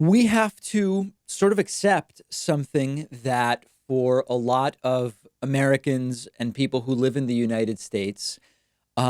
We have to sort of accept something that for a lot of Americans and people who live in the United States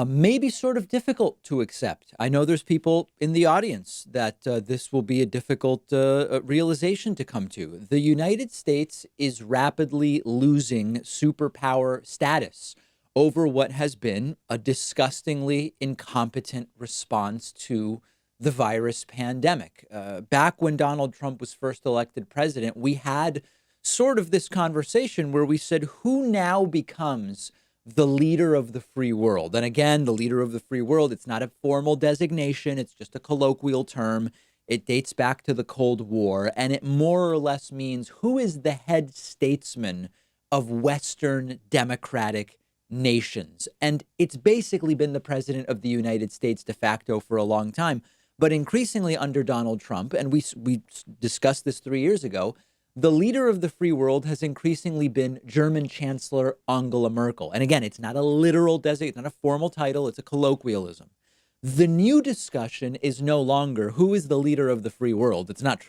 may be sort of difficult to accept. I know there's people in the audience that this will be a difficult realization to come to. The United States is rapidly losing superpower status over what has been a disgustingly incompetent response to the virus pandemic. Back when Donald Trump was first elected president, we had sort of this conversation where we said, who now becomes the leader of the free world? And again, the leader of the free world, it's not a formal designation, it's just a colloquial term. It dates back to the Cold War, and it more or less means who is the head statesman of Western democratic nations. And it's basically been the president of the United States de facto for a long time. But increasingly under Donald Trump, and we discussed this 3 years ago, the leader of the free world has increasingly been German Chancellor Angela Merkel. And again, it's not a literal designation, it's not a formal title, it's a colloquialism. The new discussion is no longer who is the leader of the free world. It's not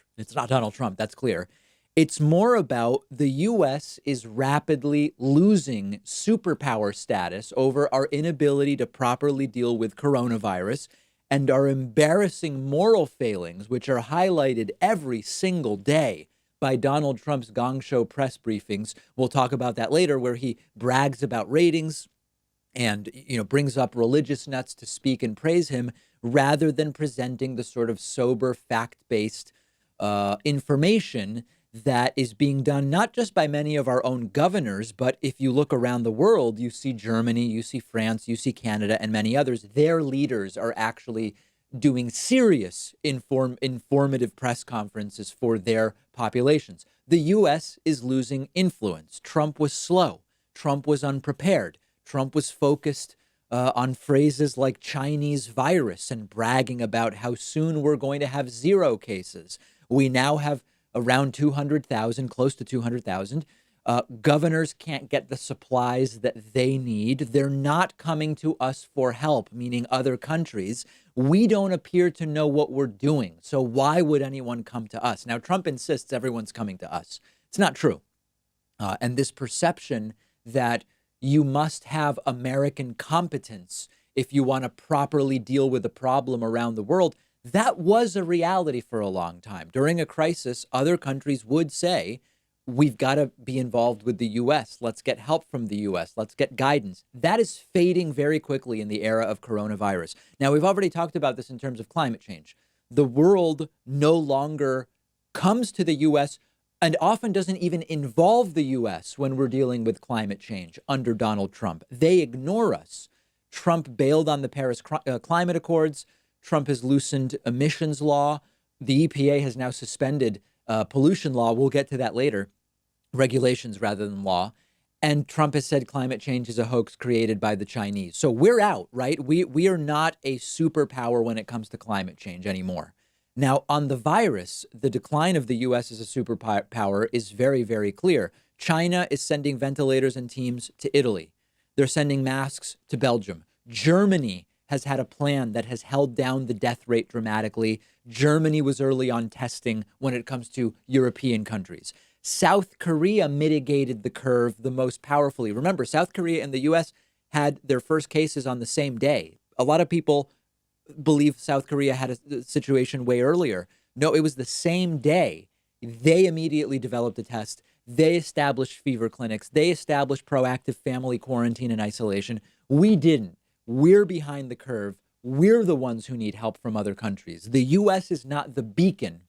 Donald Trump, that's clear. It's more about the US is rapidly losing superpower status over our inability to properly deal with coronavirus and our embarrassing moral failings, which are highlighted every single day by Donald Trump's Gong Show press briefings. We'll talk about that later, where he brags about ratings and brings up religious nuts to speak and praise him, rather than presenting the sort of sober, fact-based information that is being done not just by many of our own governors, but if you look around the world, you see Germany, you see France, you see Canada, and many others. Their leaders are actually doing serious informative press conferences for their populations. The U.S. is losing influence. Trump was slow. Trump was unprepared. Trump was focused on phrases like Chinese virus and bragging about how soon we're going to have zero cases. We now have around 200,000, close to 200,000. Governors can't get the supplies that they need. They're not coming to us for help, meaning other countries. We don't appear to know what we're doing. So why would anyone come to us? Now, Trump insists everyone's coming to us. It's not true. And this perception that you must have American competence if you want to properly deal with a problem around the world, that was a reality for a long time. During a crisis, other countries would say, we've got to be involved with the U.S. Let's get help from the U.S. Let's get guidance. That is fading very quickly in the era of coronavirus. Now, we've already talked about this in terms of climate change. The world no longer comes to the U.S. and often doesn't even involve the U.S. when we're dealing with climate change under Donald Trump. They ignore us. Trump bailed on the Paris climate accords. Trump has loosened emissions law. The EPA has now suspended pollution law. We'll get to that later. Regulations rather than law. And Trump has said climate change is a hoax created by the Chinese. So we're out, right? We are not a superpower when it comes to climate change anymore. Now, on the virus, the decline of the U.S. as a superpower is very, very clear. China is sending ventilators and teams to Italy. They're sending masks to Belgium. Germany has had a plan that has held down the death rate dramatically. Germany was early on testing when it comes to European countries. South Korea mitigated the curve the most powerfully. Remember, South Korea and the U.S. had their first cases on the same day. A lot of people believe South Korea had a situation way earlier. No, it was the same day. They immediately developed a test. They established fever clinics. They established proactive family quarantine and isolation. We didn't. We're behind the curve. We're the ones who need help from other countries. The U.S. is not the beacon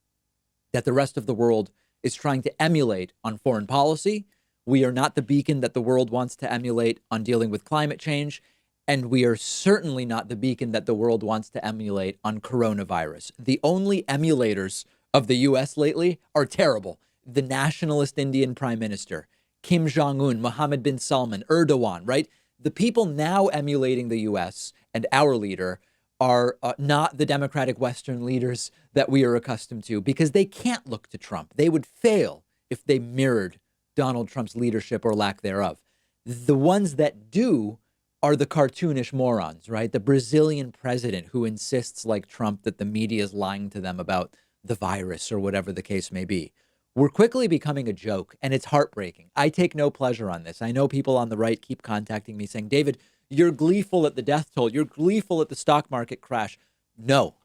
that the rest of the world is trying to emulate on foreign policy. We are not the beacon that the world wants to emulate on dealing with climate change. And we are certainly not the beacon that the world wants to emulate on coronavirus. The only emulators of the U.S. lately are terrible. The nationalist Indian prime minister, Kim Jong-un, Mohammed bin Salman, Erdogan, right? The people now emulating the U.S. and our leader are not the democratic Western leaders that we are accustomed to, because they can't look to Trump. They would fail if they mirrored Donald Trump's leadership or lack thereof. The ones that do are the cartoonish morons, right? The Brazilian president who insists, like Trump, that the media is lying to them about the virus or whatever the case may be. We're quickly becoming a joke, and it's heartbreaking. I take no pleasure on this. I know people on the right keep contacting me saying, David, you're gleeful at the death toll. You're gleeful at the stock market crash. No,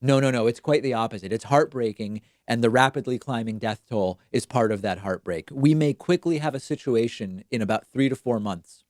no, no, no. It's quite the opposite. It's heartbreaking, and the rapidly climbing death toll is part of that heartbreak. We may quickly have a situation in about 3 to 4 months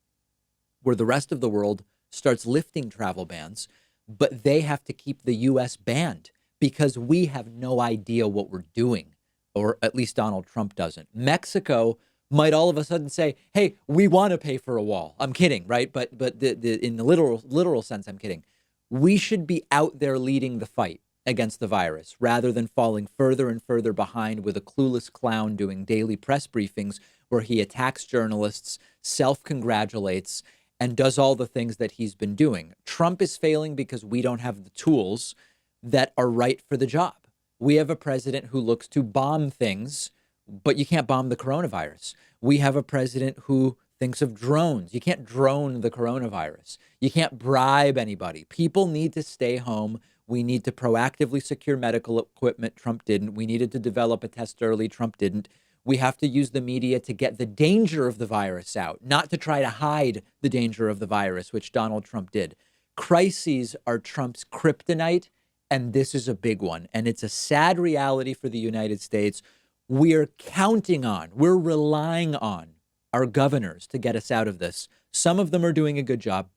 where the rest of the world starts lifting travel bans, but they have to keep the US banned because we have no idea what we're doing, or at least Donald Trump doesn't. Mexico might all of a sudden say, "Hey, we want to pay for a wall." I'm kidding, right? But in the literal sense, I'm kidding. We should be out there leading the fight against the virus rather than falling further and further behind with a clueless clown doing daily press briefings where he attacks journalists, self-congratulates, and does all the things that he's been doing. Trump is failing because we don't have the tools that are right for the job. We have a president who looks to bomb things, but you can't bomb the coronavirus. We have a president who thinks of drones. You can't drone the coronavirus. You can't bribe anybody. People need to stay home. We need to proactively secure medical equipment. Trump didn't. We needed to develop a test early. Trump didn't. We have to use the media to get the danger of the virus out, not to try to hide the danger of the virus, which Donald Trump did. Crises are Trump's kryptonite, and this is a big one. And it's a sad reality for the United States. We're counting on, we're relying on our governors to get us out of this. Some of them are doing a good job,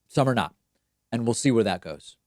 some are not. And we'll see where that goes.